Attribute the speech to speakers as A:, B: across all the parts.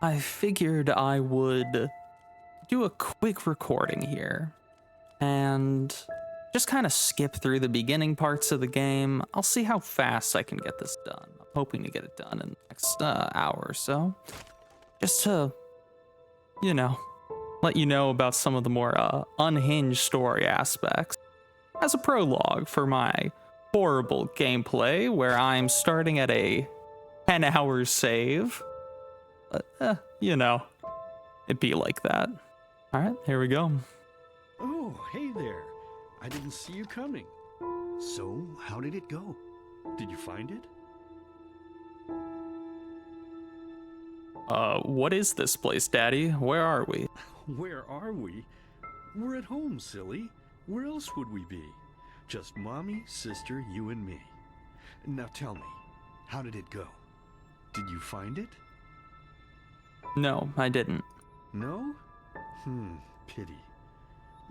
A: I figured I would do a quick recording here and just kind of skip through the beginning parts of the game. I'll see how fast I can get this done. I'm hoping to get it done in the next hour or so. Just to, you know, let you know about some of the more unhinged story aspects as a prologue for my horrible gameplay where I'm starting at a 10-hour save. You know, it'd be like that. All right, here we go.
B: Oh, hey there. I didn't see you coming. So, how did it go? Did you find it?
A: What is this place, Daddy? Where are we?
B: Where are we? We're at home, silly. Where else would we be? Just Mommy, sister, you and me. Now tell me, how did it go? Did you find it?
A: No, I didn't.
B: No? Pity.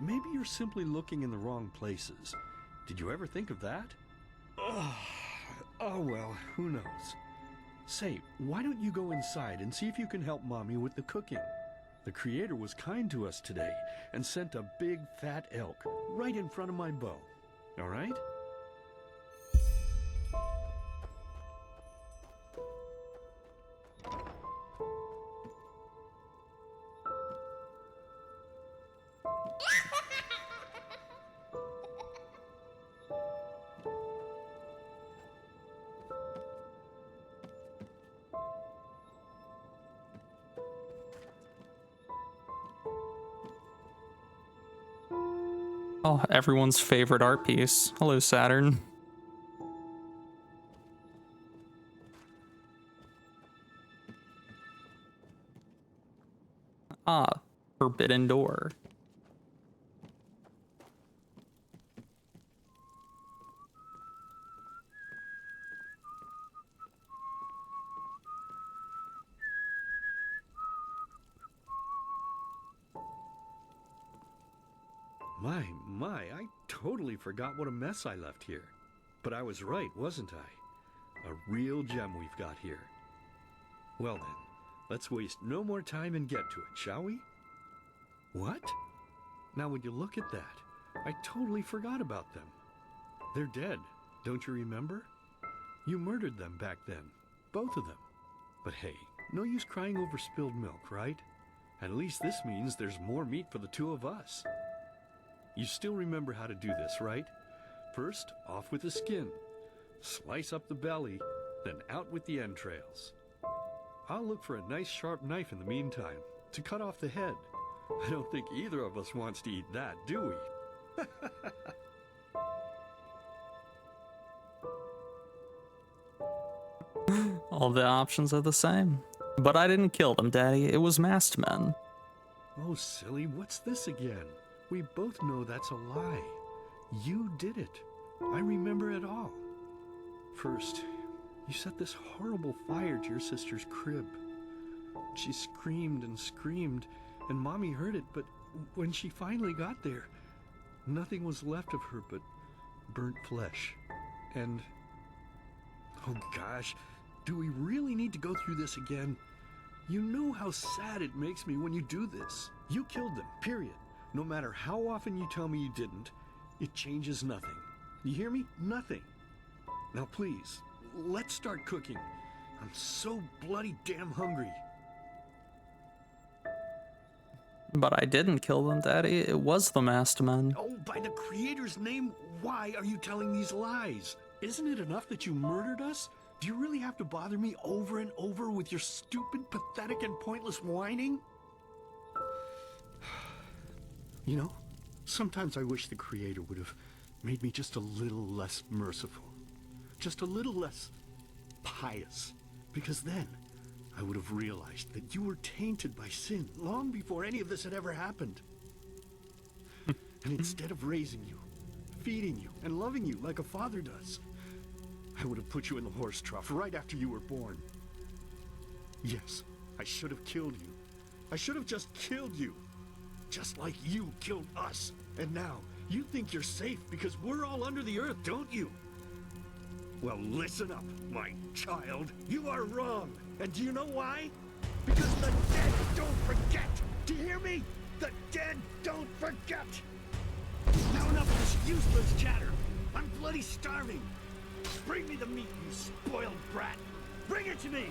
B: Maybe you're simply looking in the wrong places. Did you ever think of that? Oh well, who knows? Say, why don't you go inside and see if you can help Mommy with the cooking? The Creator was kind to us today and sent a big fat elk right in front of my bow. All right?
A: Oh, everyone's favorite art piece. Hello, Saturn. Ah, Forbidden Door.
B: My, I totally forgot what a mess I left here. But I was right, wasn't I? A real gem we've got here. Well then, let's waste no more time and get to it, shall we? What? Now would you look at that? I totally forgot about them. They're dead, don't you remember? You murdered them back then, both of them. But hey, no use crying over spilled milk, right? At least this means there's more meat for the two of us. You still remember how to do this, right? First, off with the skin. Slice up the belly, then out with the entrails. I'll look for a nice sharp knife in the meantime to cut off the head. I don't think either of us wants to eat that, do we?
A: All the options are the same. But I didn't kill them, Daddy. It was masked men.
B: Oh, silly, what's this again? We both know that's a lie. You did it. I remember it all. First, you set this horrible fire to your sister's crib. She screamed and screamed, and Mommy heard it, but when she finally got there, nothing was left of her but burnt flesh. And, oh gosh, do we really need to go through this again? You know how sad it makes me when you do this. You killed them, period. No matter how often you tell me you didn't, it changes nothing. You hear me? Nothing. Now please, let's start cooking. I'm so bloody damn hungry.
A: But I didn't kill them, Daddy. It was the masked men.
B: Oh, by the Creator's name, why are you telling these lies? Isn't it enough that you murdered us? Do you really have to bother me over and over with your stupid, pathetic, and pointless whining? You know, sometimes I wish the Creator would have made me just a little less merciful. Just a little less pious. Because then I would have realized that you were tainted by sin long before any of this had ever happened. And instead of raising you, feeding you, and loving you like a father does, I would have put you in the horse trough right after you were born. Yes, I should have killed you. I should have just killed you. Just like you killed us. And now, you think you're safe because we're all under the earth, don't you? Well, listen up, my child. You are wrong. And do you know why? Because the dead don't forget! Do you hear me? The dead don't forget! Now enough of this useless chatter! I'm bloody starving! Bring me the meat, you spoiled brat! Bring it to me!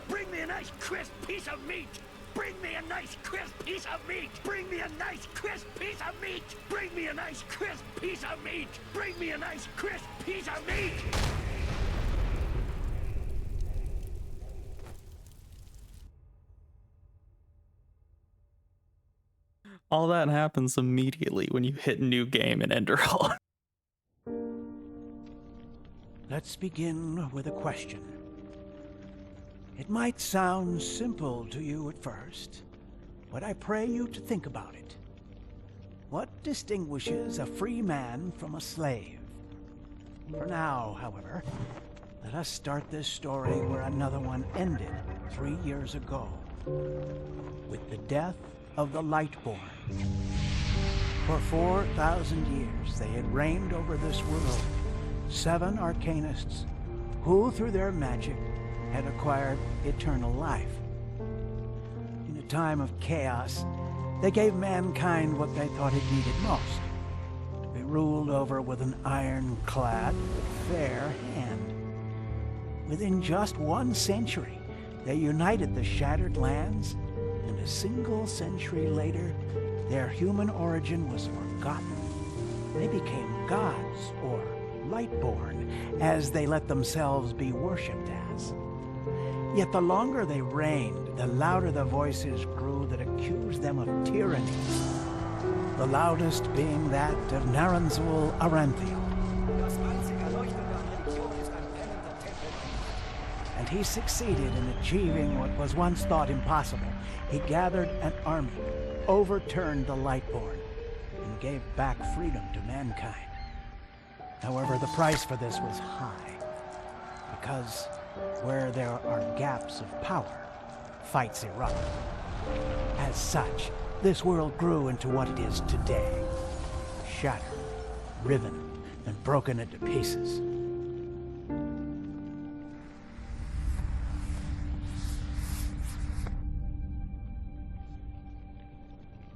B: Bring me a nice crisp piece of meat! Bring me a nice crisp piece of meat! Bring me a nice crisp piece of meat! Bring me a nice crisp piece of meat! Bring me a nice crisp piece of meat!
A: All that happens immediately when you hit new game in Enderal.
C: Let's begin with a question. It might sound simple to you at first, but I pray you to think about it. What distinguishes a free man from a slave? For now, however, let us start this story where another one ended 3 years ago, with the death of the Lightborn. For 4,000 years they had reigned over this world, 7 arcanists who, through their magic, had acquired eternal life. In a time of chaos, they gave mankind what they thought it needed most: to be ruled over with an ironclad but fair hand. Within just 1 century, they united the shattered lands, and a single century later, their human origin was forgotten. They became gods, or Lightborn, as they let themselves be worshipped as. Yet the longer they reigned, the louder the voices grew that accused them of tyranny. The loudest being that of Naranzul Aranthiel. And he succeeded in achieving what was once thought impossible. He gathered an army, overturned the Lightborn, and gave back freedom to mankind. However, the price for this was high, because where there are gaps of power, fights erupt. As such, this world grew into what it is today, shattered, riven, and broken into pieces.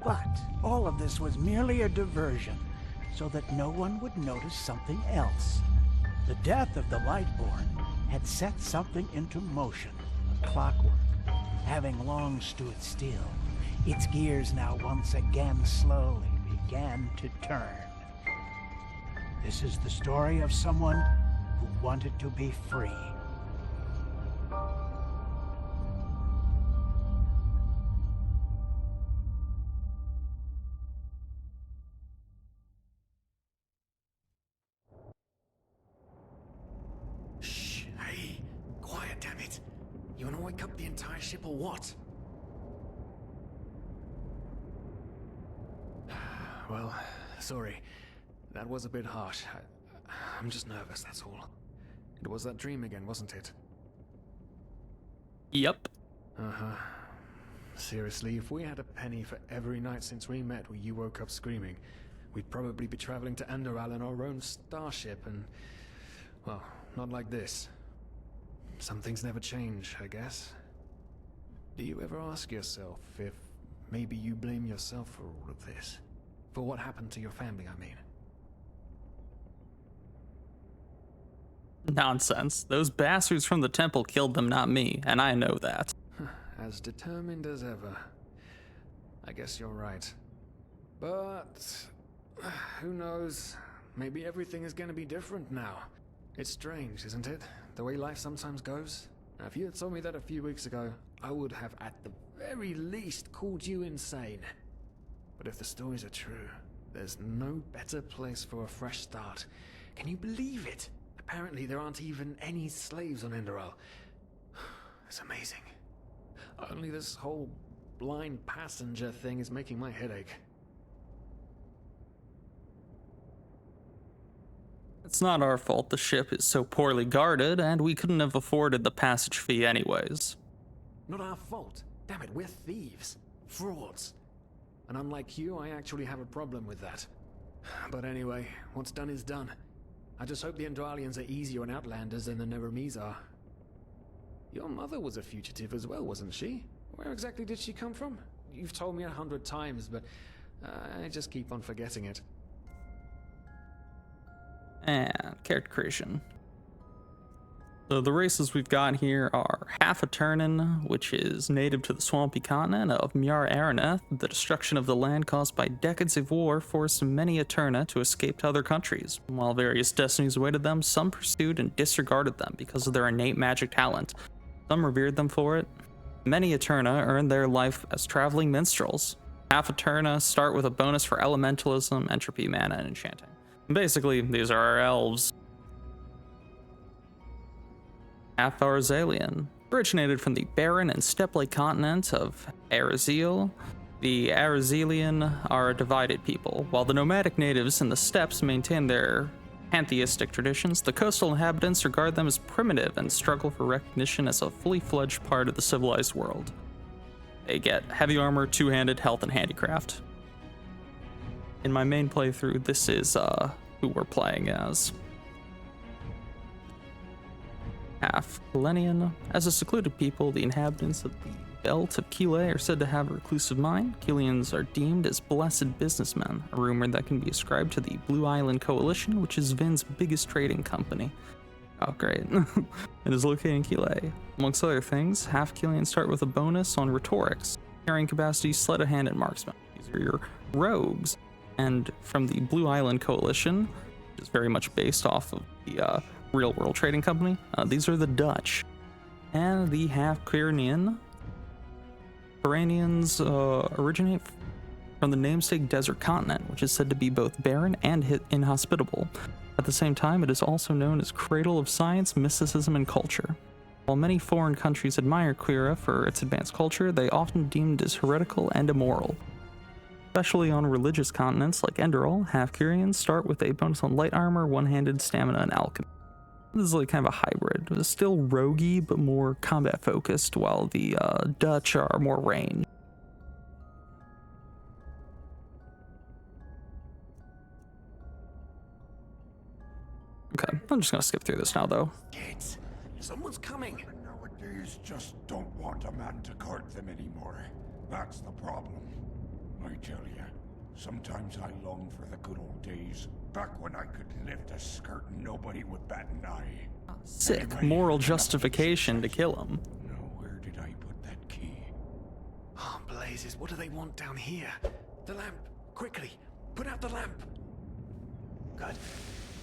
C: But all of this was merely a diversion, so that no one would notice something else. The death of the Lightborn had set something into motion, clockwork, having long stood still. Its gears now once again slowly began to turn. This is the story of someone who wanted to be free.
D: Shh, hey, quiet, damn it. You wanna wake up the entire ship or what? Well, sorry. That was a bit harsh. I'm just nervous, that's all. It was that dream again, wasn't it?
A: Yep.
D: Uh-huh. Seriously, if we had a penny for every night since we met where you woke up screaming, we'd probably be traveling to Enderal in our own starship and... well, not like this. Some things never change, I guess. Do you ever ask yourself if maybe you blame yourself for all of this? For what happened to your family, I mean?
A: Nonsense. Those bastards from the temple killed them, not me, and I know that.
D: As determined as ever. I guess you're right. But... who knows? Maybe everything is gonna be different now. It's strange, isn't it? The way life sometimes goes. Now, if you had told me that a few weeks ago, I would have at the very least called you insane. But if the stories are true, there's no better place for a fresh start. Can you believe it? Apparently there aren't even any slaves on Enderal. It's amazing. Only this whole blind passenger thing is making my head ache.
A: It's not our fault the ship is so poorly guarded, and we couldn't have afforded the passage fee anyways.
D: Not our fault. Damn it, we're thieves. Frauds. And unlike you, I actually have a problem with that. But anyway, what's done is done. I just hope the Endralians are easier on Outlanders than the Neremese are. Your mother was a fugitive as well, wasn't she? Where exactly did she come from? You've told me 100 times, but I just keep on forgetting it.
A: And character creation. So the races we've got here are half Eternan, which is native to the swampy continent of Miar Araneth. The destruction of the land caused by decades of war forced many Eterna to escape to other countries. While various destinies awaited them, some pursued and disregarded them because of their innate magic talent. Some revered them for it. Many Eterna earned their life as traveling minstrels. Half Eterna start with a bonus for elementalism, entropy, mana, and enchanting. Basically, these are our elves. Half Arzalian. Originated from the barren and steppe-like continent of Arazil, the Arazilian are a divided people. While the nomadic natives in the steppes maintain their pantheistic traditions, the coastal inhabitants regard them as primitive and struggle for recognition as a fully fledged part of the civilized world. They get heavy armor, two-handed, health, and handicraft. In my main playthrough, this is who we're playing as. Half Kelenian. As a secluded people, the inhabitants of the Belt of Kile are said to have a reclusive mind. Kilians are deemed as blessed businessmen, a rumor that can be ascribed to the Blue Island Coalition, which is Vin's biggest trading company. Oh, great. It is located in Kile. Amongst other things, half Kilians start with a bonus on rhetorics, carrying capacity, sleight of hand, and marksman. These are your rogues. And from the Blue Island Coalition, which is very much based off of the real world trading company, these are the Dutch. And the half Quirinian. Iranians originate from the namesake desert continent, which is said to be both barren and inhospitable. At the same time, it is also known as cradle of science, mysticism, and culture. While many foreign countries admire Quira for its advanced culture, they often deemed as heretical and immoral. Especially on religious continents like Enderal, half-Kyrians start with a bonus on light armor, one-handed, stamina, and alchemy. This is like kind of a hybrid. It's still roguey, but more combat-focused, while the Dutch are more ranged. Okay, I'm just gonna skip through this now, though.
D: Kids, someone's coming.
E: Nowadays just don't want a man to guard them anymore. That's the problem. I tell you, sometimes I long for the good old days, back when I could lift a skirt and nobody would bat an eye.
A: Sick
E: Anyway,
A: moral justification to kill him.
E: Now, where did I put that key?
D: Oh, blazes, what do they want down here? The lamp, quickly, put out the lamp. Good.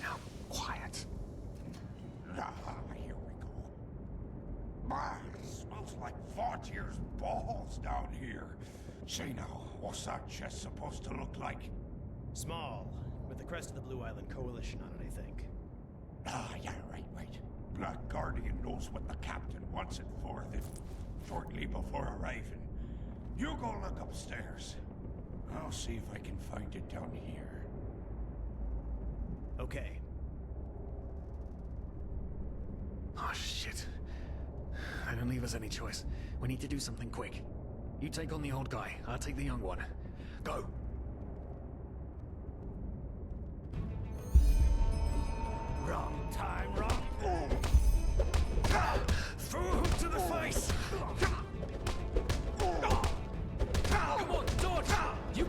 D: Now, quiet.
E: Ah, here we go. Man, it smells like Vaughtier's balls down here. Say now, what's that chest supposed to look like?
F: Small, with the crest of the Blue Island Coalition on it, I think.
E: Ah, yeah, right. Black Guardian knows what the captain wants it for, then shortly before arriving. You go look upstairs. I'll see if I can find it down here.
F: Okay.
D: Oh, shit. They don't leave us any choice. We need to do something quick. You take on the old guy, I'll take the young one. Go!
F: Wrong time, wrong.
D: Throw a hook to the face! Come on, dodge! You...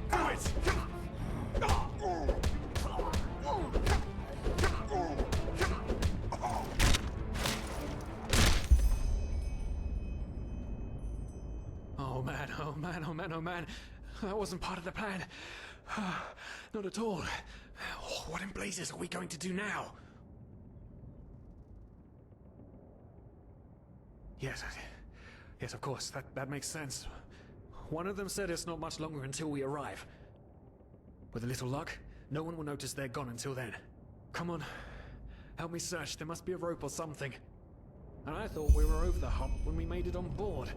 D: Do it! Oh man. That wasn't part of the plan. Not at all. What in blazes are we going to do now? Yes, of course. That makes sense. One of them said it's not much longer until we arrive. With a little luck, no one will notice they're gone until then. Come on. Help me search. There must be a rope or something. And I thought we were over the hump when we made it on board.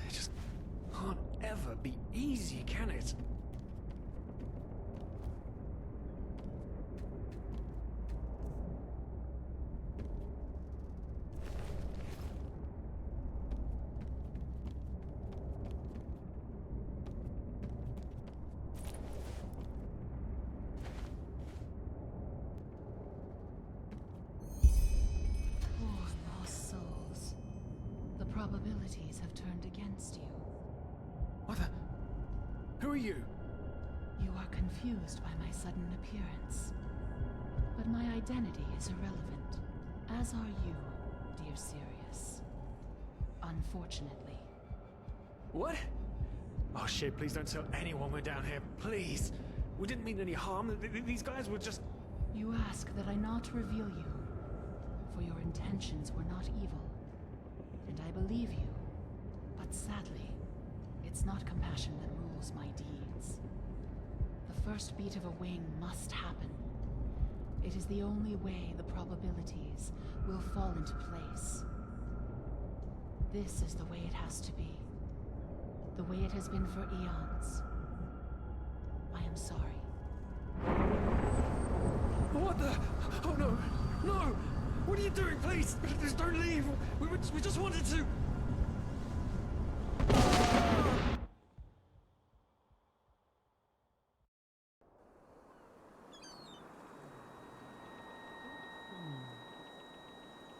D: It just can't ever be easy, can it? Who are you?
G: You are confused by my sudden appearance. But my identity is irrelevant, as are you, dear Sirius. Unfortunately.
D: What? Oh shit, please don't tell anyone we're down here, please. We didn't mean any harm. These guys were just...
G: You ask that I not reveal you, for your intentions were not evil. And I believe you. But sadly, it's not compassion that rules my deeds. The first beat of a wing must happen. It is the only way the probabilities will fall into place. This is the way it has to be. The way it has been for eons. I am sorry.
D: What the? Oh no! No! What are you doing, please? Just don't leave! We just wanted to...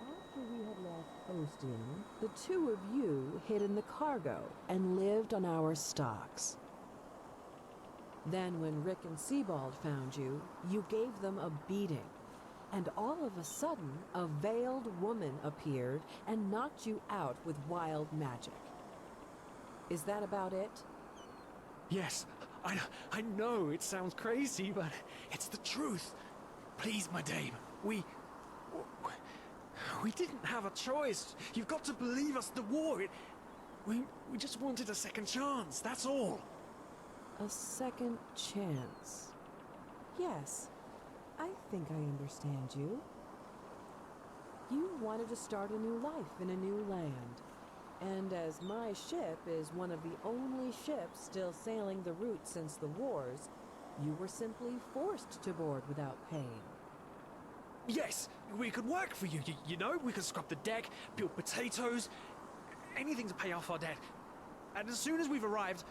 H: After we had left Ostian, the two of you hid in the cargo and lived on our stocks. Then when Rick and Sebald found you, you gave them a beating. And all of a sudden, a veiled woman appeared and knocked you out with wild magic. Is that about it?
D: Yes, I know it sounds crazy, but it's the truth. Please, my dame, we didn't have a choice. You've got to believe us, the war, we just wanted a second chance, that's all.
H: A second chance. Yes, I think I understand you. You wanted to start a new life in a new land. And as my ship is one of the only ships still sailing the route since the wars, you were simply forced to board without paying.
D: Yes, we could work for you, you know? We could scrub the deck, peel potatoes, anything to pay off our debt. And as soon as we've arrived...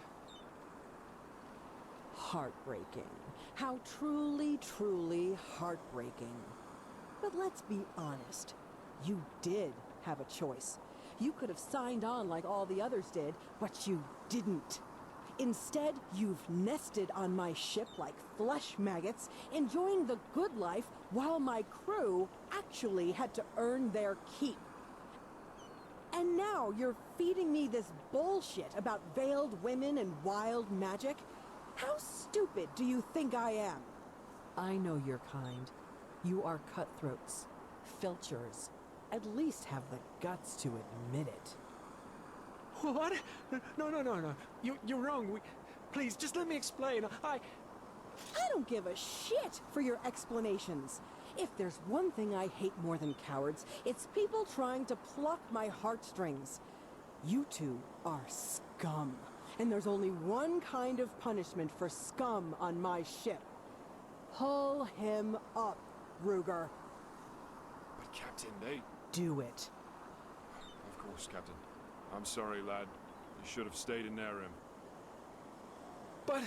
H: Heartbreaking. How truly, truly heartbreaking. But let's be honest. You did have a choice. You could have signed on like all the others did, but you didn't. Instead, you've nested on my ship like flesh maggots, enjoying the good life while my crew actually had to earn their keep. And now you're feeding me this bullshit about veiled women and wild magic? How stupid do you think I am? I know your kind. You are cutthroats, filchers. At least have the guts to admit it.
D: What? No. You're wrong. Please, just let me explain. I
H: don't give a shit for your explanations. If there's one thing I hate more than cowards, it's people trying to pluck my heartstrings. You two are scum. And there's only one kind of punishment for scum on my ship. Pull him up, Ruger.
I: But Captain, they...
H: Do it.
I: Of course, Captain. I'm sorry, lad. You should have stayed in their room.
D: But...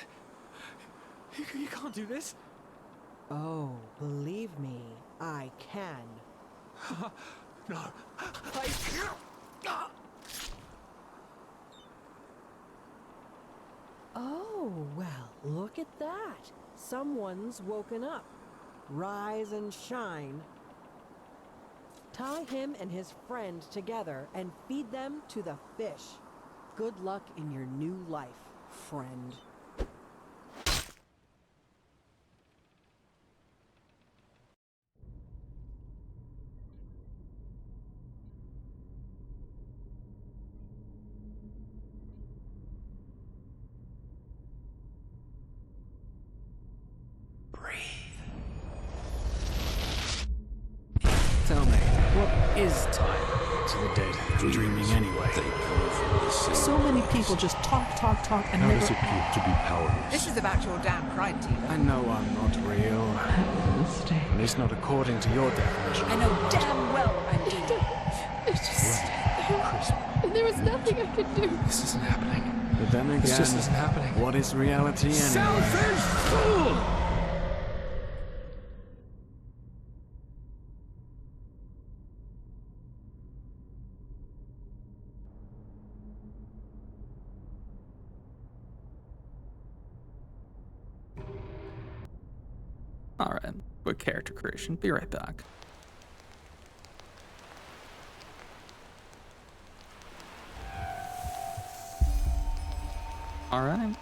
D: You can't do this.
H: Oh, believe me, I can.
D: No.
H: Oh, well, look at that. Someone's woken up. Rise and shine. Tie him and his friend together and feed them to the fish. Good luck in your new life, friend.
D: Tell me, what is time to the dead? Dreaming anyway.
J: So many people just talk, and
I: How
J: never...
I: does it feel to be powerless?
K: This is about your damn pride, team.
D: I know I'm not real. At least not according to your definition.
K: I know damn well I'm dead.
J: It's just... There was nothing I could do.
D: This isn't happening. But then again,
I: This just isn't happening.
D: What is reality anyway?
B: Selfish fool!
A: quick character creation. Be right back. Alright.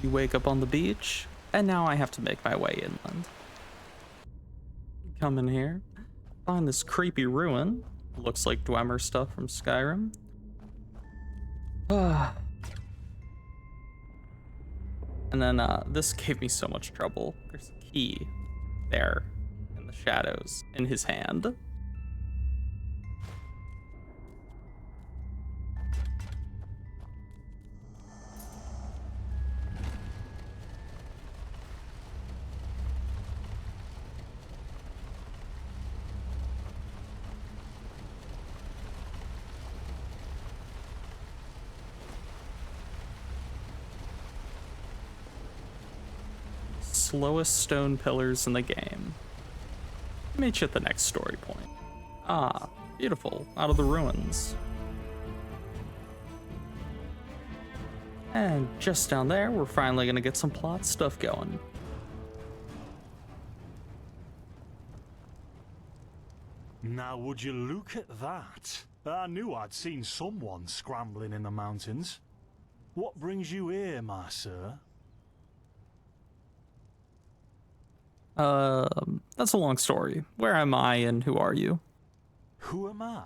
A: You wake up on the beach, and now I have to make my way inland. Come in here, find this creepy ruin. Looks like Dwemer stuff from Skyrim. And then this gave me so much trouble. There's a key there in the shadows in his hand. Slowest stone pillars in the game. Meet you at the next story point. Ah, beautiful. Out of the ruins. And just down there, we're finally gonna get some plot stuff going.
L: Now would you look at that? I knew I'd seen someone scrambling in the mountains. What brings you here, my sir?
A: That's a long story. Where am I and who are you?
L: Who am I?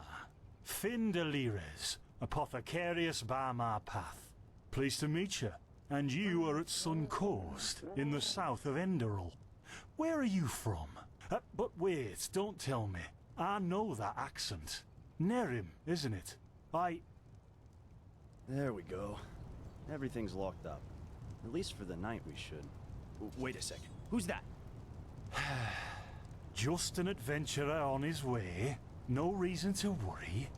L: Finn Delires, apothecarius by my path. Pleased to meet you. And you are at Sun Coast, in the south of Enderal. Where are you from? But wait, don't tell me. I know that accent. Nerim, isn't it?
M: There we go. Everything's locked up. At least for the night we should.
N: Wait a second. Who's that?
L: Just an adventurer on his way. No reason to worry.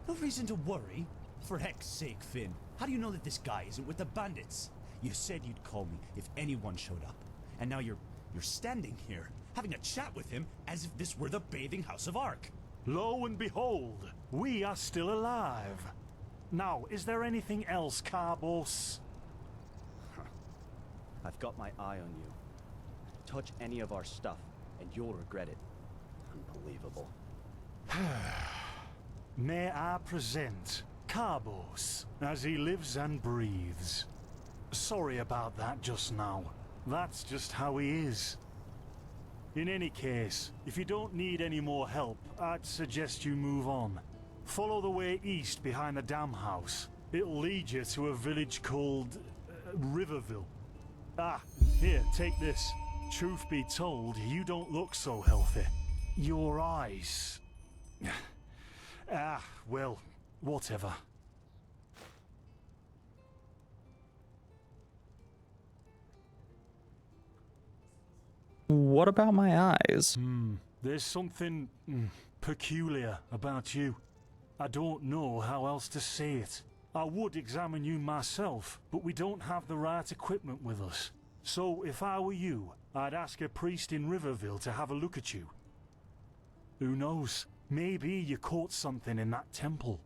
N: No reason to worry? For heck's sake, Finn. How do you know that this guy isn't with the bandits? You said you'd call me if anyone showed up. And now you're standing here, having a chat with him as if this were the bathing house of Ark.
L: Lo and behold, we are still alive. Now, is there anything else, Carbos?
M: I've got my eye on you. Touch any of our stuff, and you'll regret it. Unbelievable.
L: May I present Carbos, as he lives and breathes. Sorry about that just now. That's just how he is. In any case, if you don't need any more help, I'd suggest you move on. Follow the way east behind the dam house. It'll lead you to a village called Riverville. Ah, here, take this. Truth be told, you don't look so healthy. Your eyes... well, whatever.
A: What about my eyes?
L: There's something peculiar about you. I don't know how else to say it. I would examine you myself, but we don't have the right equipment with us. So if I were you, I'd ask a priest in Riverville to have a look at you. Who knows? Maybe you caught something in that temple.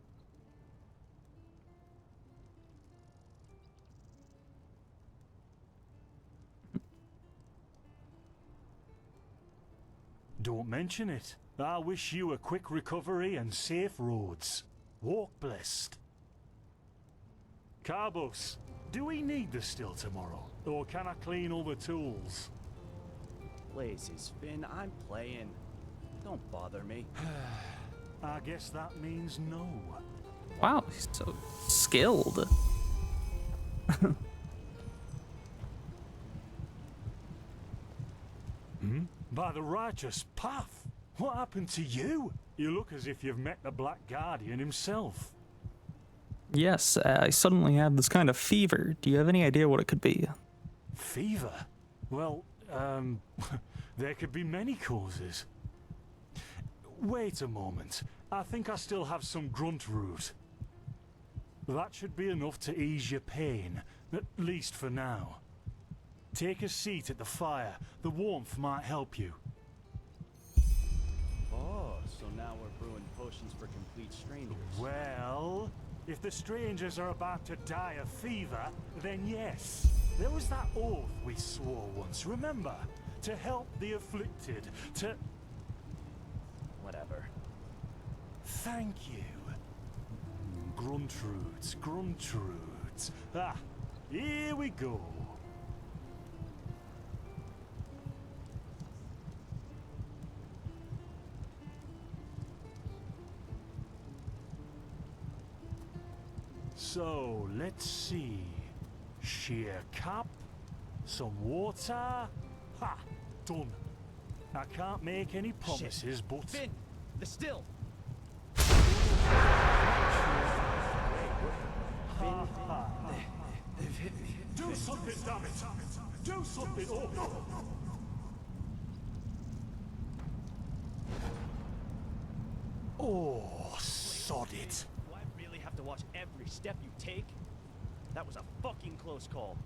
L: Don't mention it. I wish you a quick recovery and safe roads. Walk blessed. Carbos, do we need the still tomorrow? Or can I clean all the tools?
M: Blazes, Finn, I'm playing. Don't bother me.
L: I guess that means no.
A: Wow, he's so skilled.
L: By the righteous path? What happened to you? You look as if you've met the Black Guardian himself.
A: Yes, I suddenly had this kind of fever. Do you have any idea what it could be?
L: Fever? Well, there could be many causes. Wait a moment. I think I still have some grunt root. That should be enough to ease your pain, at least for now. Take a seat at the fire. The warmth might help you.
M: Oh, so now we're brewing potions for complete strangers.
L: Well, if the strangers are about to die of fever, then yes. There was that oath we swore once, remember? To help the afflicted, to...
M: Whatever.
L: Thank you. Gruntrudes, Gruntrudes. Ah, here we go. So, let's see. Sheer cap, some water. Ha! Done. I can't make any promises, but...
M: Finn! The still!
L: Ha ha! Do something, damn it! Do something! Oh no! Oh, sod it!
M: Do I really have to watch every step you take? That was a fucking close call.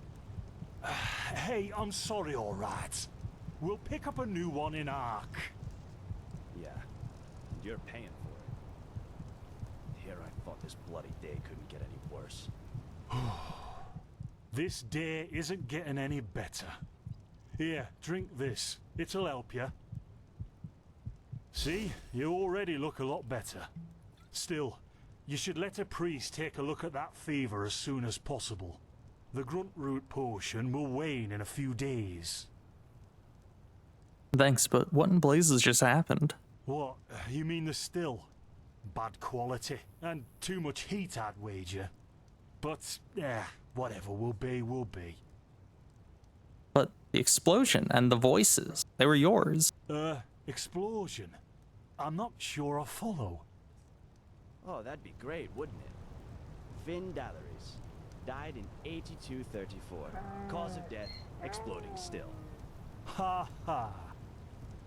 L: Hey, I'm sorry, alright. We'll pick up a new one in Ark.
M: Yeah, and you're paying for it. Here I thought this bloody day couldn't get any worse.
L: This day isn't getting any better. Here, drink this. It'll help you. See, you already look a lot better. Still, you should let a priest take a look at that fever as soon as possible. The grunt root potion will wane in a few days.
A: Thanks, but what in blazes just happened?
L: What? You mean the still? Bad quality and too much heat, I'd wager. But, whatever will be, will be.
A: But the explosion and the voices, they were yours.
L: Explosion? I'm not sure I follow.
M: Oh, that'd be great, wouldn't it? Finn Dalleries. Died in 8234. Cause of death, exploding still.
L: Ha ha.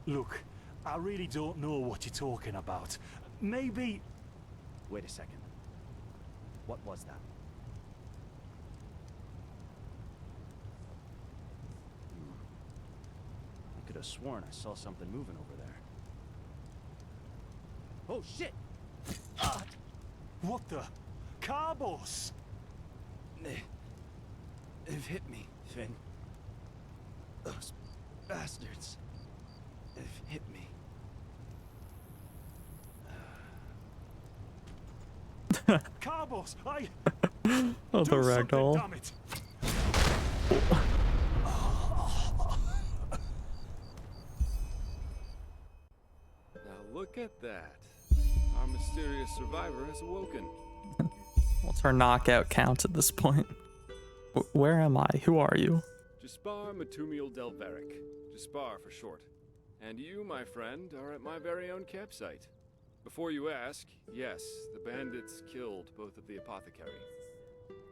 L: Look, I really don't know what you're talking about. Maybe...
M: Wait a second. What was that? I could have sworn I saw something moving over there. Oh shit!
L: What the? Carbos!
M: They've hit me, Finn. Those bastards. They've hit me.
L: Carbos, I...
A: Oh, the ragdoll.
L: Damn it.
I: Now look at that. Our mysterious survivor has awoken.
A: What's our knockout count at this point? Where am I? Who are you?
I: Jaspar Matumiel Delveric. Jaspar for short. And you, my friend, are at my very own campsite. Before you ask, yes, the bandits killed both of the apothecary.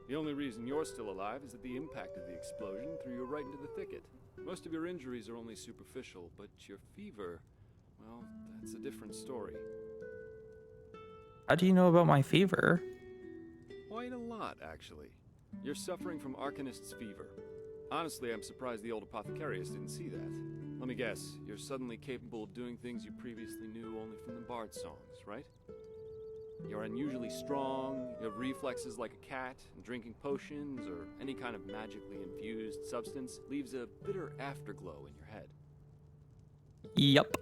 I: The only reason you're still alive is that the impact of the explosion threw you right into the thicket. Most of your injuries are only superficial, but your fever, well, that's a different story.
A: How do you know about my fever?
I: Quite a lot, actually. You're suffering from Arcanist's fever. Honestly, I'm surprised the old apothecarius didn't see that. Let me guess, you're suddenly capable of doing things you previously knew only from the bard songs, right? You're unusually strong, you have reflexes like a cat, and drinking potions or any kind of magically infused substance leaves a bitter afterglow in your head.
A: Yep.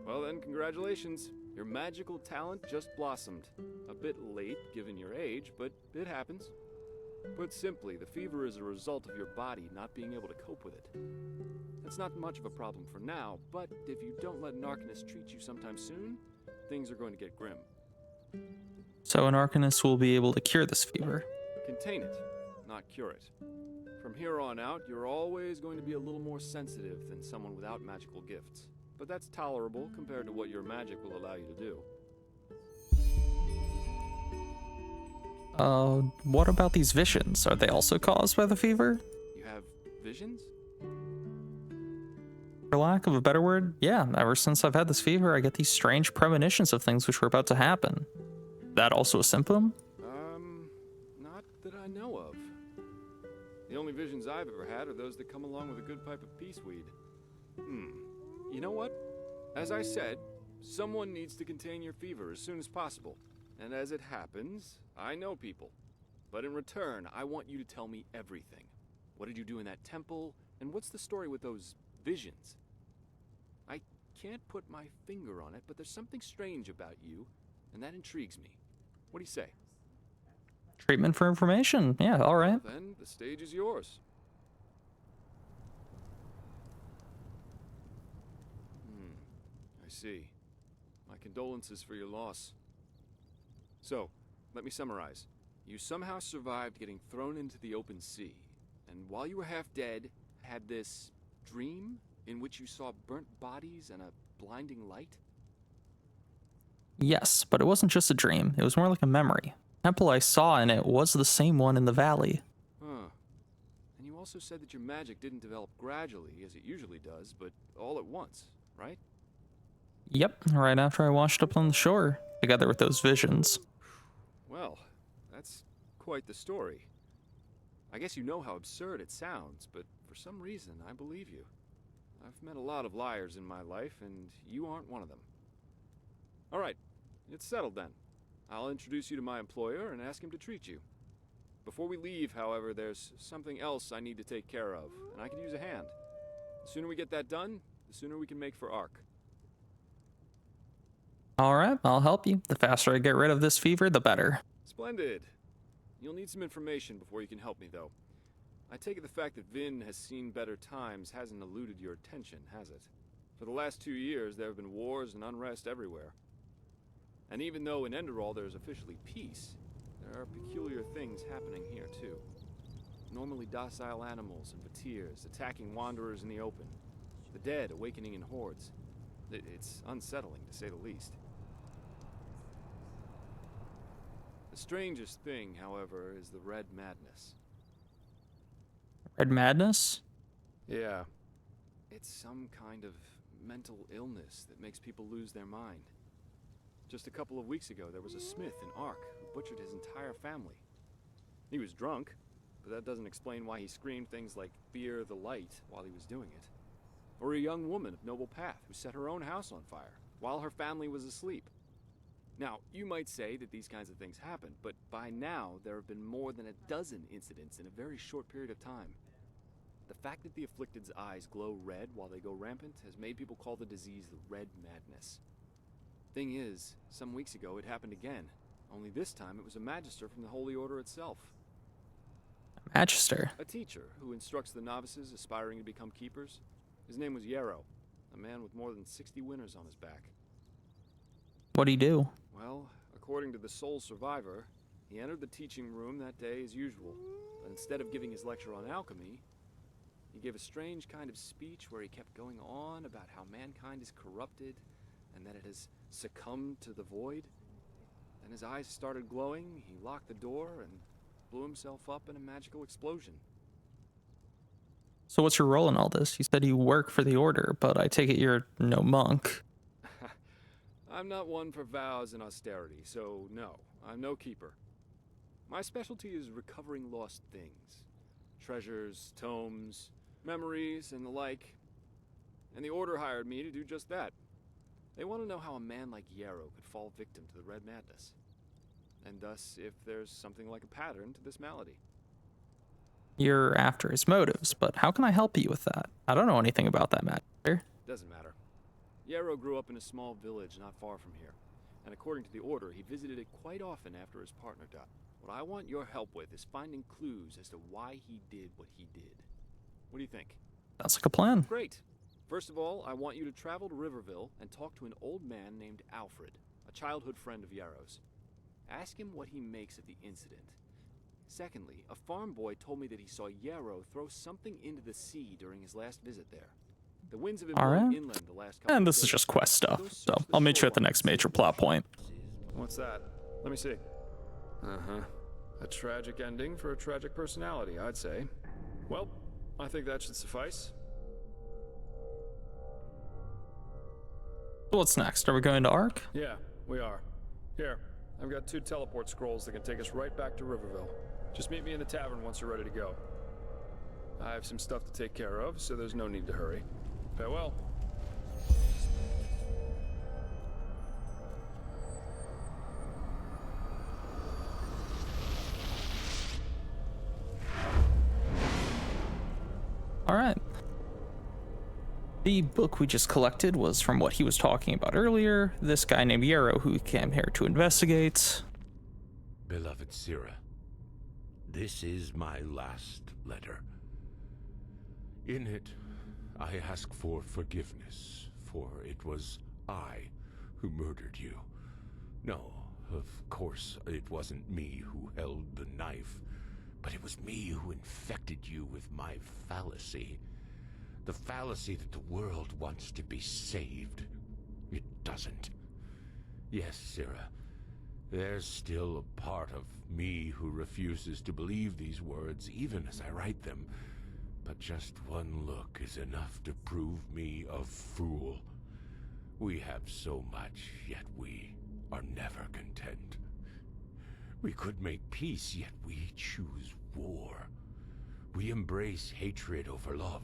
I: Well then, congratulations. Your magical talent just blossomed. A bit late given your age, but it happens. Put simply, the fever is a result of your body not being able to cope with it. It's not much of a problem for now, but if you don't let an Arcanist treat you sometime soon, things are going to get grim.
A: So an Arcanist will be able to cure this fever.
I: Contain it, not cure it. From here on out, you're always going to be a little more sensitive than someone without magical gifts. But that's tolerable compared to what your magic will allow you to do.
A: What about these visions? Are they also caused by the fever?
I: You have visions?
A: For lack of a better word, yeah, ever since I've had this fever, I get these strange premonitions of things which were about to happen. That also a symptom?
I: Not that I know of. The only visions I've ever had are those that come along with a good pipe of peace weed. You know what? As I said, someone needs to contain your fever as soon as possible. And as it happens, I know people. But in return, I want you to tell me everything. What did you do in that temple? And what's the story with those visions? I can't put my finger on it, but there's something strange about you, and that intrigues me. What do you say?
A: Treatment for information. Yeah, all right.
I: Well, then the stage is yours. I see. My condolences for your loss. So, let me summarize. You somehow survived getting thrown into the open sea, and while you were half dead, had this dream in which you saw burnt bodies and a blinding light?
A: Yes, but it wasn't just a dream. It was more like a memory. The temple I saw in it was the same one in the valley.
I: Huh. And you also said that your magic didn't develop gradually, as it usually does, but all at once, right?
A: Yep, right after I washed up on the shore, together with those visions.
I: Well, that's quite the story. I guess you know how absurd it sounds, but for some reason, I believe you. I've met a lot of liars in my life, and you aren't one of them. All right, it's settled then. I'll introduce you to my employer and ask him to treat you. Before we leave, however, there's something else I need to take care of, and I could use a hand. The sooner we get that done, the sooner we can make for Ark.
A: All right, I'll help you. The faster I get rid of this fever, the better.
I: Splendid. You'll need some information before you can help me, though. I take it the fact that Vin has seen better times hasn't eluded your attention, has it? For the last 2 years, there have been wars and unrest everywhere. And even though in Enderal there's officially peace, there are peculiar things happening here, too. Normally docile animals and fakirs attacking wanderers in the open. The dead awakening in hordes. It's unsettling, to say the least. The strangest thing, however, is the Red Madness.
A: Red Madness?
I: Yeah. It's some kind of mental illness that makes people lose their mind. Just a couple of weeks ago, there was a smith in Ark who butchered his entire family. He was drunk, but that doesn't explain why he screamed things like "Fear the light" while he was doing it. Or a young woman of noble path who set her own house on fire while her family was asleep. Now, you might say that these kinds of things happen, but by now there have been more than a dozen incidents in a very short period of time. The fact that the afflicted's eyes glow red while they go rampant has made people call the disease the Red Madness. Thing is, some weeks ago it happened again, only this time it was a magister from the Holy Order itself.
A: Magister?
I: A teacher who instructs the novices aspiring to become keepers. His name was Yarrow, a man with more than 60 winners on his back.
A: What'd he do?
I: Well, according to the sole survivor, he entered the teaching room that day as usual, but instead of giving his lecture on alchemy, he gave a strange kind of speech where he kept going on about how mankind is corrupted and that it has succumbed to the void. Then his eyes started glowing, he locked the door and blew himself up in a magical explosion.
A: So what's your role in all this? You said you work for the Order, but I take it you're no monk.
I: I'm not one for vows and austerity, so no, I'm no keeper. My specialty is recovering lost things. Treasures, tomes, memories, and the like. And the Order hired me to do just that. They want to know how a man like Yarrow could fall victim to the Red Madness. And thus, if there's something like a pattern to this malady.
A: You're after his motives, but how can I help you with that? I don't know anything about that matter.
I: Doesn't matter. Yarrow grew up in a small village not far from here, and according to the Order, he visited it quite often after his partner died. What I want your help with is finding clues as to why he did what he did. What do you think?
A: Sounds like a plan.
I: Great. First of all, I want you to travel to Riverville and talk to an old man named Alfred, a childhood friend of Yarrow's. Ask him what he makes of the incident. Secondly, a farm boy told me that he saw Yarrow throw something into the sea during his last visit there. The winds have been blowing inland the last couple
A: And
I: of
A: this is
I: days.
A: just quest stuff, so I'll meet you at the next major plot point.
I: What's that? Let me see. Uh-huh. A tragic ending for a tragic personality, I'd say. Well, I think that should suffice.
A: So what's next? Are we going to Ark?
I: Yeah, we are. Here, I've got 2 teleport scrolls that can take us right back to Riverville. Just meet me in the tavern once you're ready to go. I have some stuff to take care of, so there's no need to hurry. Farewell.
A: All right. The book we just collected was from what he was talking about earlier. This guy named Yarrow who came here to investigate.
O: Beloved Sira, this is my last letter. In it, I ask for forgiveness, for it was I who murdered you. No, of course, it wasn't me who held the knife, but it was me who infected you with my fallacy. The fallacy that the world wants to be saved. It doesn't. Yes, Sira, there's still a part of me who refuses to believe these words even as I write them. But just one look is enough to prove me a fool. We have so much, yet we are never content. We could make peace, yet we choose war. We embrace hatred over love.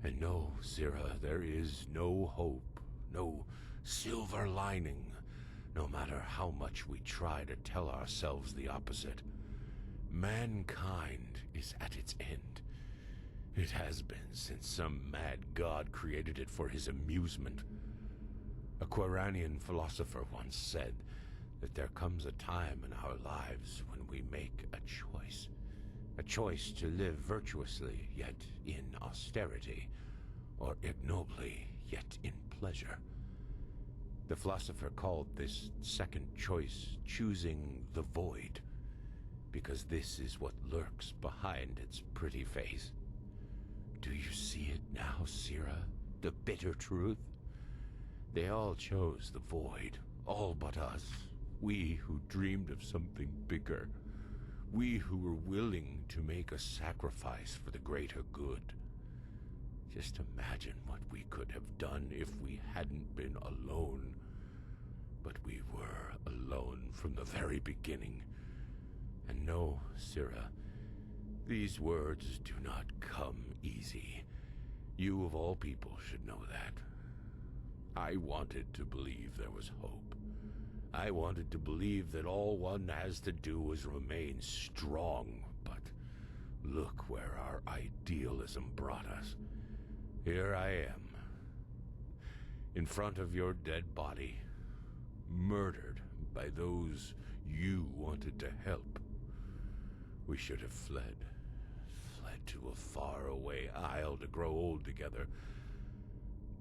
O: And no, Sira, there is no hope, no silver lining, no matter how much we try to tell ourselves the opposite. Mankind is at its end. It has been since some mad god created it for his amusement. A Quranian philosopher once said that there comes a time in our lives when we make a choice. A choice to live virtuously, yet in austerity, or ignobly, yet in pleasure. The philosopher called this second choice choosing the void, because this is what lurks behind its pretty face. Do you see it now, Sira? The bitter truth? They all chose the void, all but us. We who dreamed of something bigger. We who were willing to make a sacrifice for the greater good. Just imagine what we could have done if we hadn't been alone. But we were alone from the very beginning. And no, Sira, these words do not come easy. You of all people should know that. I wanted to believe there was hope. I wanted to believe that all one has to do was remain strong, but look where our idealism brought us. Here I am, in front of your dead body, murdered by those you wanted to help. We should have fled to a faraway isle to grow old together,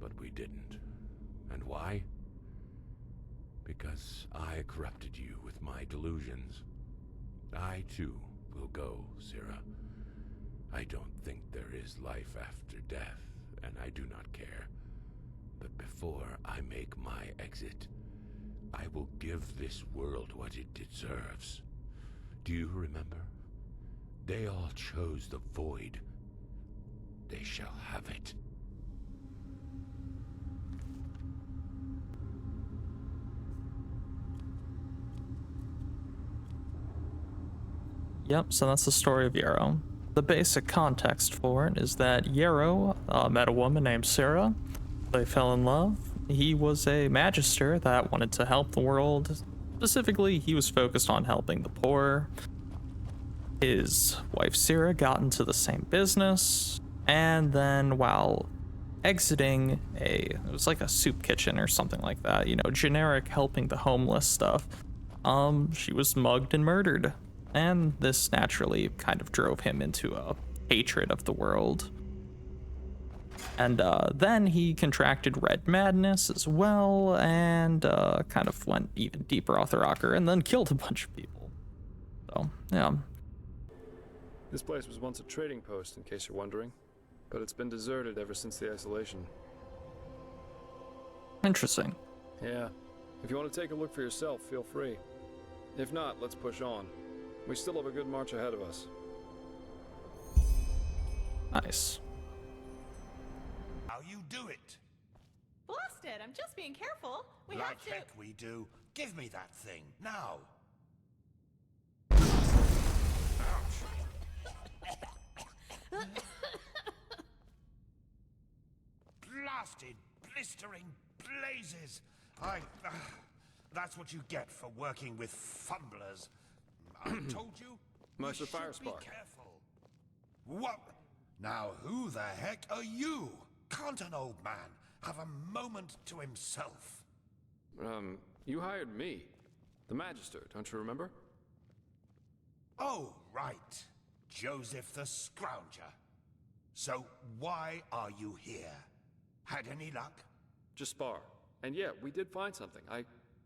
O: but we didn't. And why? Because I corrupted you with my delusions. I, too, will go, Sira. I don't think there is life after death, and I do not care. But before I make my exit, I will give this world what it deserves. Do you remember? They all chose the void. They shall have it.
A: Yep, so that's the story of Yarrow. The basic context for it is that Yarrow met a woman named Sarah. They fell in love. He was a magister that wanted to help the world. Specifically, he was focused on helping the poor. His wife Sarah got into the same business, and then while exiting it was like a soup kitchen or something like that, you know, generic helping the homeless stuff, she was mugged and murdered. And this naturally kind of drove him into a hatred of the world. And then he contracted red madness as well, and kind of went even deeper off the rocker, and then killed a bunch of people. So, yeah.
I: This place was once a trading post, in case you're wondering, but it's been deserted ever since the isolation.
A: Interesting.
I: Yeah. If you want to take a look for yourself, feel free. If not, let's push on. We still have a good march ahead of us.
A: Nice.
E: How you do it?
P: Blasted! I'm just being careful. We
E: like
P: have to.
E: heck we do. Give me that thing now. Blasted, blistering blazes! That's what you get for working with fumblers. I told you.
I: Master
E: we should
I: Firespark.
E: Be careful. What? Now who the heck are you? Can't an old man have a moment to himself?
I: You hired me. The Magister, don't you remember?
E: Oh, right. Joseph the Scrounger. So why are you here? Had any luck?
I: Just spar. And yeah, we did find something.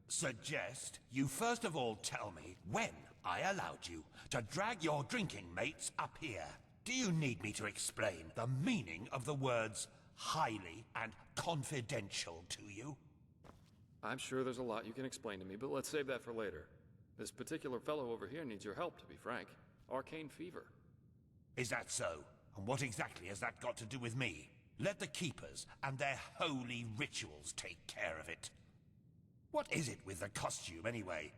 E: Suggest you first of all tell me when I allowed you to drag your drinking mates up here. Do you need me to explain the meaning of the words highly and confidential to you?
I: I'm sure there's a lot you can explain to me, but let's save that for later. This particular fellow over here needs your help, to be frank. Arcane fever.
E: Is that so? And what exactly has that got to do with me? Let the Keepers and their holy rituals take care of it. What is it with the costume, anyway?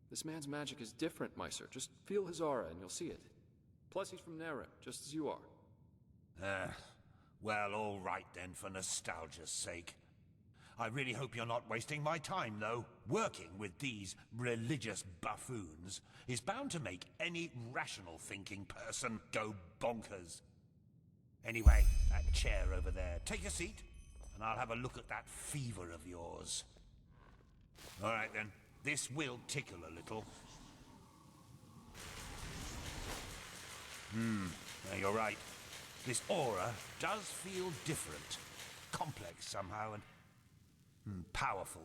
I: This man's magic is different, Meiser. Just feel his aura and you'll see it. Plus, he's from Naren, just as you are.
E: Well, all right then, for nostalgia's sake. I really hope you're not wasting my time, though. Working with these religious buffoons is bound to make any rational thinking person go bonkers. Anyway, that chair over there. Take a seat, and I'll have a look at that fever of yours. All right then, this will tickle a little. Yeah, you're right. This aura does feel different. Complex somehow, and powerful.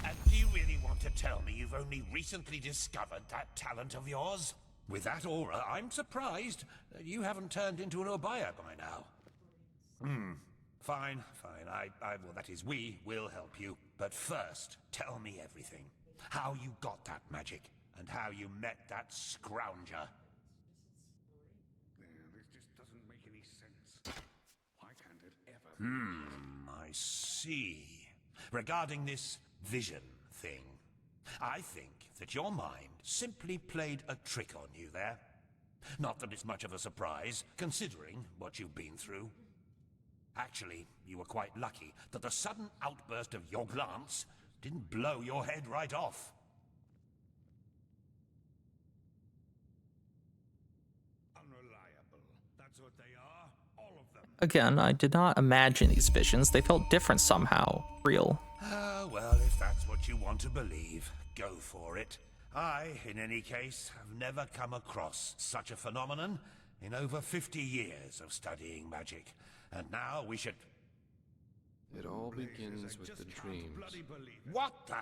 E: And do you really want to tell me you've only recently discovered that talent of yours? With that aura, I'm surprised that you haven't turned into an Obaya by now. Fine. Well, that is, we will help you. But first, tell me everything. How you got that magic, and how you met that Scrounger. This just doesn't make any sense. Why can't it ever? I see. Regarding this vision thing, I think that your mind simply played a trick on you there. Not that it's much of a surprise, considering what you've been through. Actually, you were quite lucky that the sudden outburst of your glance didn't blow your head right off. Unreliable. That's what they are, all of them.
A: Again, I did not imagine these visions. They felt different somehow. Real.
E: Well, if that's what you want to believe, go for it. I, in any case, have never come across such a phenomenon in over 50 years of studying magic. And now we should...
I: It all begins with the dreams.
E: What the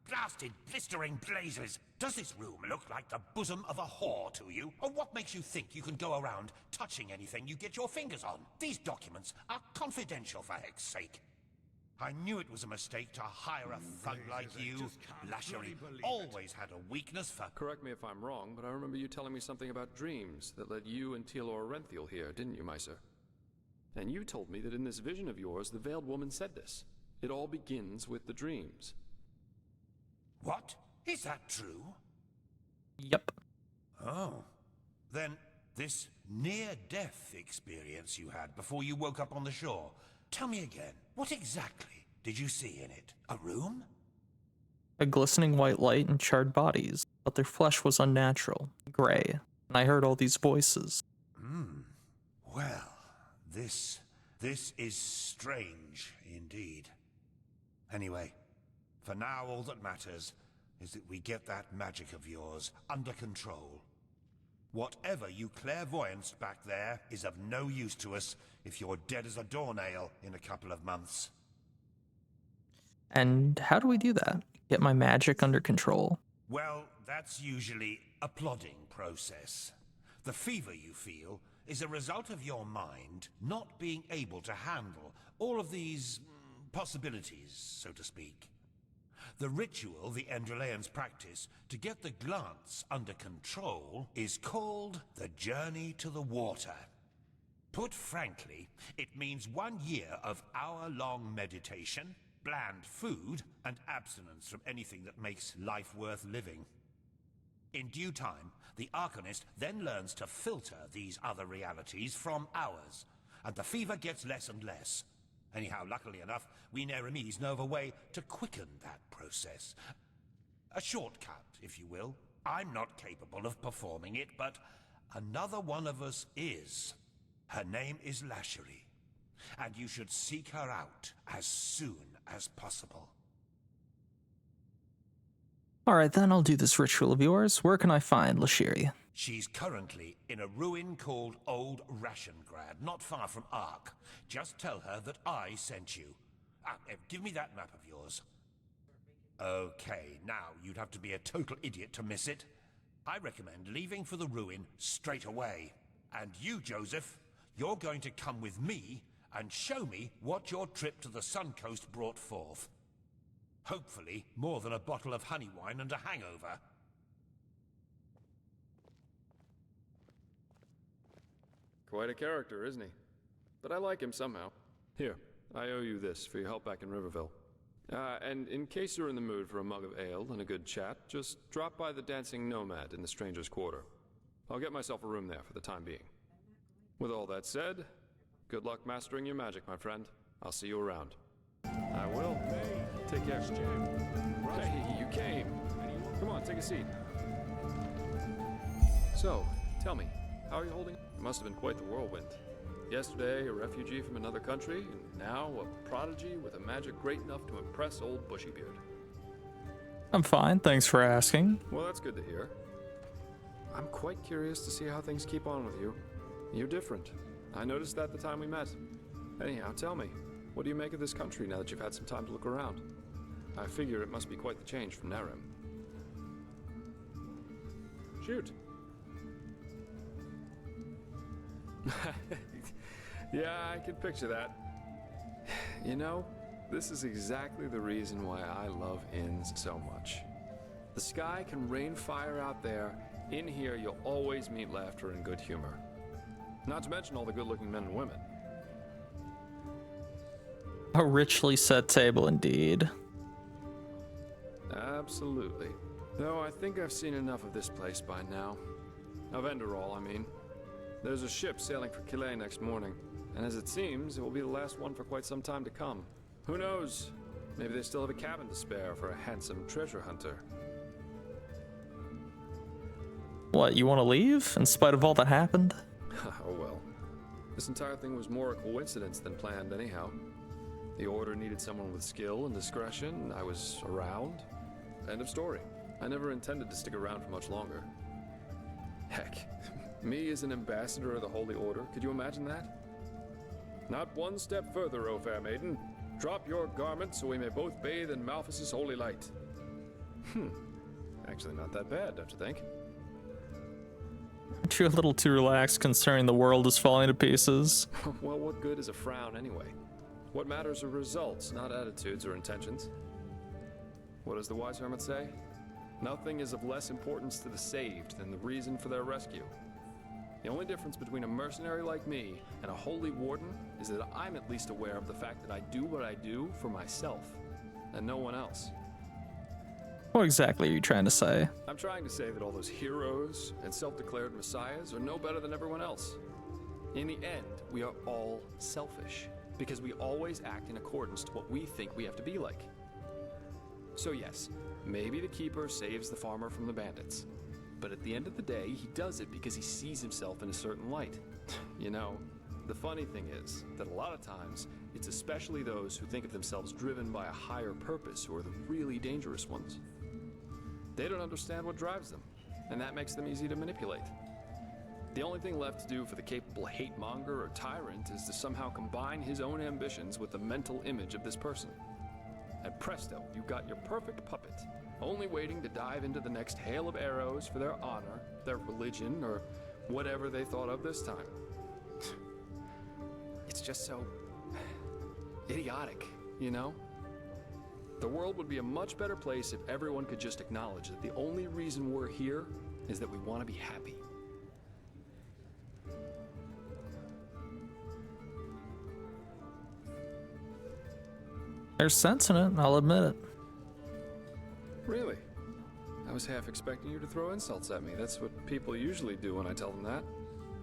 E: blasted blistering blazes? Does this room look like the bosom of a whore to you? Or what makes you think you can go around touching anything you get your fingers on? These documents are confidential, for heck's sake. I knew it was a mistake to hire a thug like you. Lashery always had a weakness for...
I: Correct me if I'm wrong, but I remember you telling me something about dreams that led you and Tealor Renthiel here, didn't you, Meiser? And you told me that in this vision of yours, the Veiled Woman said this. It all begins with the dreams.
E: What? Is that true?
A: Yep.
E: Oh. Then this near-death experience you had before you woke up on the shore. Tell me again, what exactly did you see in it? A room?
A: A glistening white light and charred bodies, but their flesh was unnatural, gray, and I heard all these voices.
E: Well, this is strange indeed. Anyway, for now all that matters is that we get that magic of yours under control. Whatever you clairvoyanced back there is of no use to us if you're dead as a doornail in a couple of months.
A: And how do we do that? Get my magic under control?
E: Well, that's usually a plodding process. The fever you feel is a result of your mind not being able to handle all of these possibilities, so to speak. The ritual the Enderalians practice to get the glance under control is called the Journey to the Water. Put frankly, it means 1 year of hour-long meditation, bland food, and abstinence from anything that makes life worth living. In due time, the Arcanist then learns to filter these other realities from ours, and the fever gets less and less. Anyhow, luckily enough, we Neremese know of a way to quicken that process. A shortcut, if you will. I'm not capable of performing it, but another one of us is.
Q: Her name is Lashery, and you should seek her out as soon as possible.
A: Alright then, I'll do this ritual of yours. Where can I find Lashiri?
Q: She's currently in a ruin called Old Rationgrad, not far from Ark. Just tell her that I sent you. Give me that map of yours. Okay, now you'd have to be a total idiot to miss it. I recommend leaving for the ruin straight away. And you, Joseph, you're going to come with me and show me what your trip to the Sun Coast brought forth. Hopefully, more than a bottle of honey wine and a hangover.
I: Quite a character, isn't he? But I like him somehow. Here, I owe you this for your help back in Riverville. And in case you're in the mood for a mug of ale and a good chat, just drop by the Dancing Nomad in the Stranger's Quarter. I'll get myself a room there for the time being. With all that said, good luck mastering your magic, my friend. I'll see you around. I will. Take care. Hey, you came. Come on, take a seat. So, tell me, how are you holding? It must have been quite the whirlwind. Yesterday, a refugee from another country, and now a prodigy with a magic great enough to impress old Bushybeard.
A: I'm fine, thanks for asking.
I: Well, that's good to hear. I'm quite curious to see how things keep on with you. You're different. I noticed that the time we met. Anyhow, tell me, what do you make of this country now that you've had some time to look around? I figure it must be quite the change from Narim. Shoot. Yeah, I can picture that. You know, this is exactly the reason why I love inns so much. The sky can rain fire out there. In here, you'll always meet laughter and good humor. Not to mention all the good-looking men and women.
A: A richly set table indeed.
I: Absolutely. Though I think I've seen enough of this place by now. Of Enderal, I mean. There's a ship sailing for Calais next morning, and as it seems, it will be the last one for quite some time to come. Who knows? Maybe they still have a cabin to spare for a handsome treasure hunter.
A: What, you want to leave, in spite of all that happened?
I: Oh well. This entire thing was more a coincidence than planned anyhow. The Order needed someone with skill and discretion. I was around. End of story. I never intended to stick around for much longer. Heck, me as an ambassador of the Holy Order, could you imagine that? Not one step further, O fair maiden. Drop your garments so we may both bathe in Malphas's holy light. Actually not that bad, don't you think?
A: Aren't you a little too relaxed concerning the world is falling to pieces?
I: Well, what good is a frown anyway? What matters are results, not attitudes or intentions. What does the wise hermit say? Nothing is of less importance to the saved than the reason for their rescue. The only difference between a mercenary like me and a holy warden is that I'm at least aware of the fact that I do what I do for myself, and no one else.
A: What exactly are you trying to say?
I: I'm trying to say that all those heroes and self-declared messiahs are no better than everyone else. In the end, we are all selfish, because we always act in accordance to what we think we have to be like. So yes, maybe the keeper saves the farmer from the bandits. But at the end of the day, he does it because he sees himself in a certain light. You know, the funny thing is that a lot of times, it's especially those who think of themselves driven by a higher purpose who are the really dangerous ones. They don't understand what drives them, and that makes them easy to manipulate. The only thing left to do for the capable hate-monger or tyrant is to somehow combine his own ambitions with the mental image of this person. And presto, you've got your perfect puppet, only waiting to dive into the next hail of arrows for their honor, their religion, or whatever they thought of this time. It's just so idiotic, you know? The world would be a much better place if everyone could just acknowledge that the only reason we're here is that we want to be happy.
A: There's sense in it, I'll admit it.
I: Really? I was half expecting you to throw insults at me. That's what people usually do when I tell them that.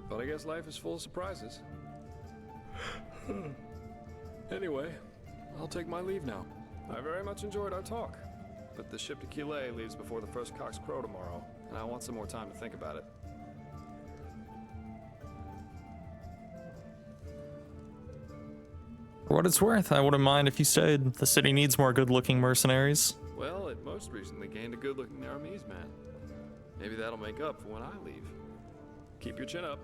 I: But I guess life is full of surprises. Anyway, I'll take my leave now. I very much enjoyed our talk. But the ship to Calais leaves before the first cocks crow tomorrow, and I want some more time to think about it.
A: For what it's worth, I wouldn't mind if you stayed. The city needs more good-looking mercenaries.
I: Well, it most recently gained a good-looking Aramese man. Maybe that'll make up for when I leave. Keep your chin up.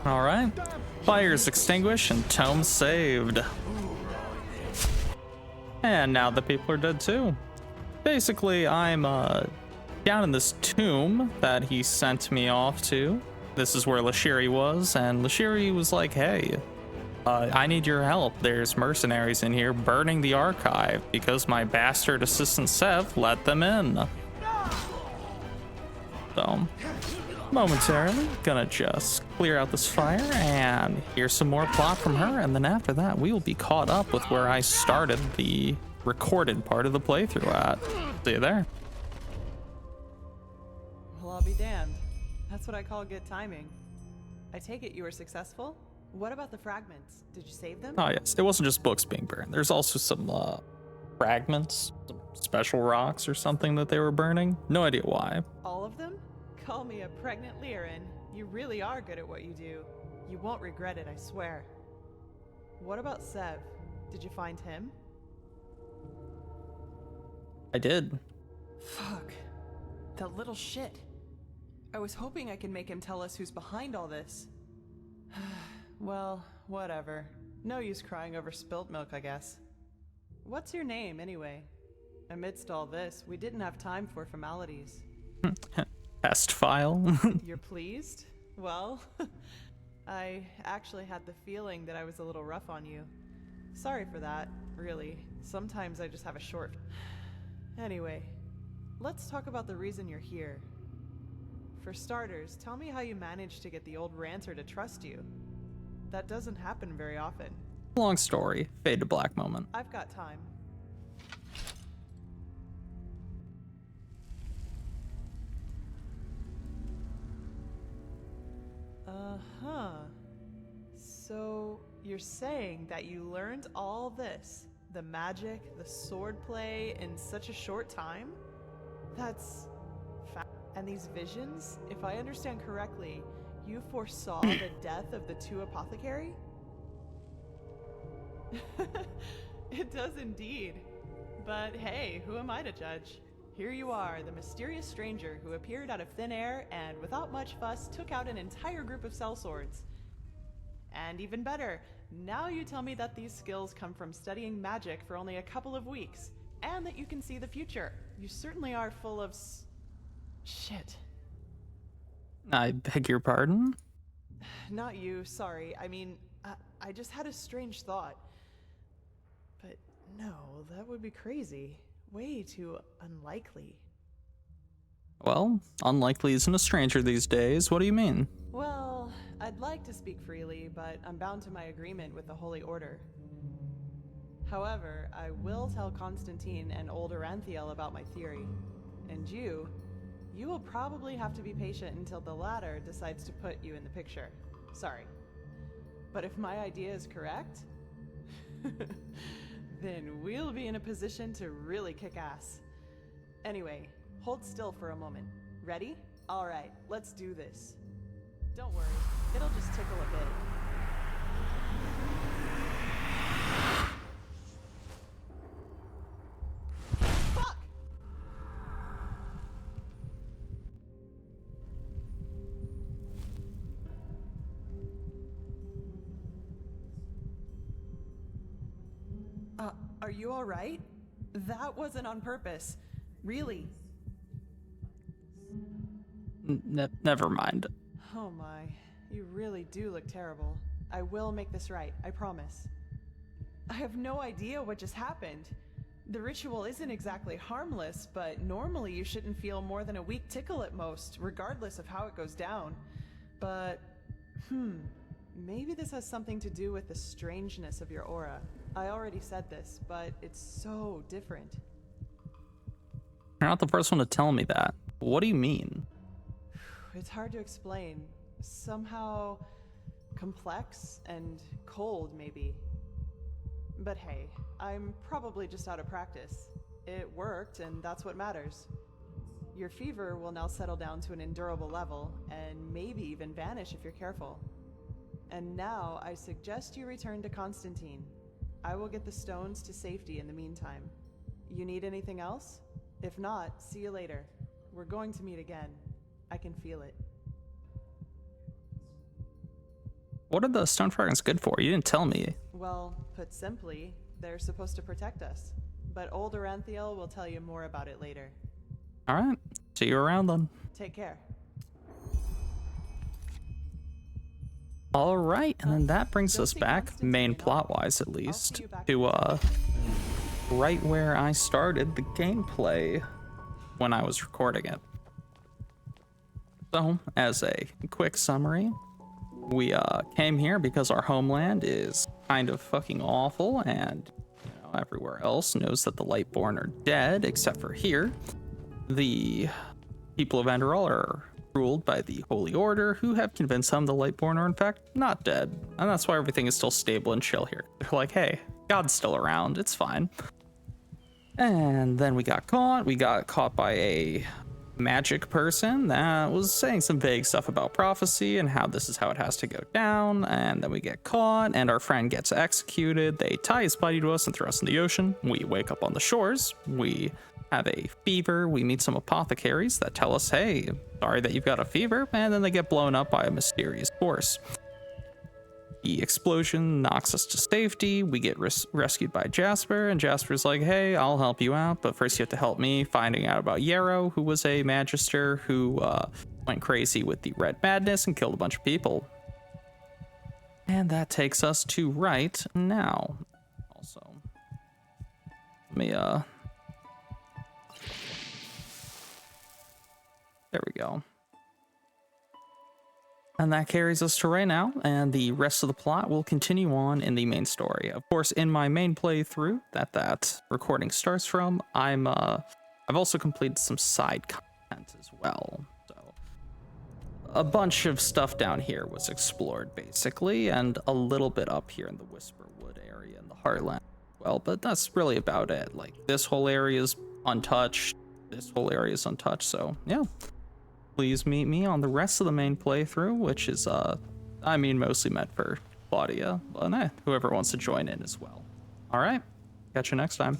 A: Alright. Fires extinguished and tomes saved. And now the people are dead too. Basically, I'm down in this tomb that he sent me off to. This is where Lashiri was, and Lashiri was like, hey, I need your help. There's mercenaries in here burning the archive because my bastard assistant Sev let them in. So, momentarily, gonna just clear out this fire and hear some more plot from her, and then after that, we will be caught up with where I started the recorded part of the playthrough at. See you there.
R: Well, I'll be damned. That's what I call good timing. I take it you were successful? What about the fragments? Did you save them?
A: Oh yes, it wasn't just books being burned. There's also some fragments, some special rocks or something that they were burning. No idea why.
R: All of them? Call me a pregnant Lyran. You really are good at what you do. You won't regret it, I swear. What about Sev? Did you find him?
A: I did.
R: Fuck. That little shit. I was hoping I could make him tell us who's behind all this. Well, whatever. No use crying over spilt milk, I guess. What's your name, anyway? Amidst all this, we didn't have time for formalities.
A: Test file.
R: You're pleased? Well, I actually had the feeling that I was a little rough on you. Sorry for that, really. Sometimes I just have a short... Anyway, let's talk about the reason you're here. For starters, tell me how you managed to get the old ranter to trust you. That doesn't happen very often.
A: Long story. Fade to black moment.
R: I've got time. Uh-huh. So, you're saying that you learned all this, the magic, the swordplay, in such a short time? That's... And these visions, if I understand correctly, you foresaw the death of the two apothecary? It does indeed. But hey, who am I to judge? Here you are, the mysterious stranger who appeared out of thin air and, without much fuss, took out an entire group of sellswords. And even better, now you tell me that these skills come from studying magic for only a couple of weeks, and that you can see the future. You certainly are full of shit.
A: I beg your pardon?
R: Not you, sorry. I mean, I just had a strange thought. But no, that would be crazy. Way too unlikely.
A: Well, unlikely isn't a stranger these days. What do you mean?
R: Well, I'd like to speak freely, but I'm bound to my agreement with the Holy Order. However, I will tell Constantine and old Aranthiel about my theory. And you will probably have to be patient until the latter decides to put you in the picture. Sorry. But if my idea is correct, then we'll be in a position to really kick ass. Anyway, hold still for a moment. Ready? Alright, let's do this. Don't worry, it'll just tickle a bit. Are you alright? That wasn't on purpose. Really.
A: Never mind.
R: Oh my, you really do look terrible. I will make this right, I promise. I have no idea what just happened. The ritual isn't exactly harmless, but normally you shouldn't feel more than a weak tickle at most, regardless of how it goes down. But, maybe this has something to do with the strangeness of your aura. I already said this, but it's so different.
A: You're not the first one to tell me that. What do you mean?
R: It's hard to explain. Somehow complex and cold, maybe. But hey, I'm probably just out of practice. It worked, and that's what matters. Your fever will now settle down to an endurable level, and maybe even vanish if you're careful. And now I suggest you return to Constantine. I will get the stones to safety in the meantime. You need anything else? If not, see you later. We're going to meet again. I can feel it.
A: What are the stone fragments good for? You didn't tell me.
R: Well, put simply, they're supposed to protect us. But old Oranthiel will tell you more about it later.
A: All right. See you around then.
R: Take care.
A: All right, and then that brings us back, main plot-wise at least, to right where I started the gameplay when I was recording it. So, as a quick summary, we came here because our homeland is kind of fucking awful, and everywhere else knows that the Lightborn are dead, except for here. The people of Enderal are ruled by the Holy Order, who have convinced them the Lightborn are in fact not dead, and that's why everything is still stable and chill here. They're like, hey, God's still around, it's fine. And then we got caught by a magic person that was saying some vague stuff about prophecy and how this is how it has to go down, and then we get caught and our friend gets executed. They tie his body to us and throw us in the ocean. We wake up on the shores, we have a fever, we meet some apothecaries that tell us, hey, sorry that you've got a fever, and then they get blown up by a mysterious force. The explosion knocks us to safety. We get rescued by Jasper, and Jasper's like, hey, I'll help you out, but first you have to help me finding out about Yarrow, who was a magister who went crazy with the Red Madness and killed a bunch of people. And that takes us to right now. Also, let me there we go. And that carries us to right now, and the rest of the plot will continue on in the main story. Of course, in my main playthrough that recording starts from, I've also completed some side content as well. So a bunch of stuff down here was explored basically, and a little bit up here in the Whisperwood area in the Heartland as well, but that's really about it. Like, this whole area is untouched, this whole area is untouched, so yeah. Please meet me on the rest of the main playthrough, which is, mostly meant for Claudia, but whoever wants to join in as well. All right, catch you next time.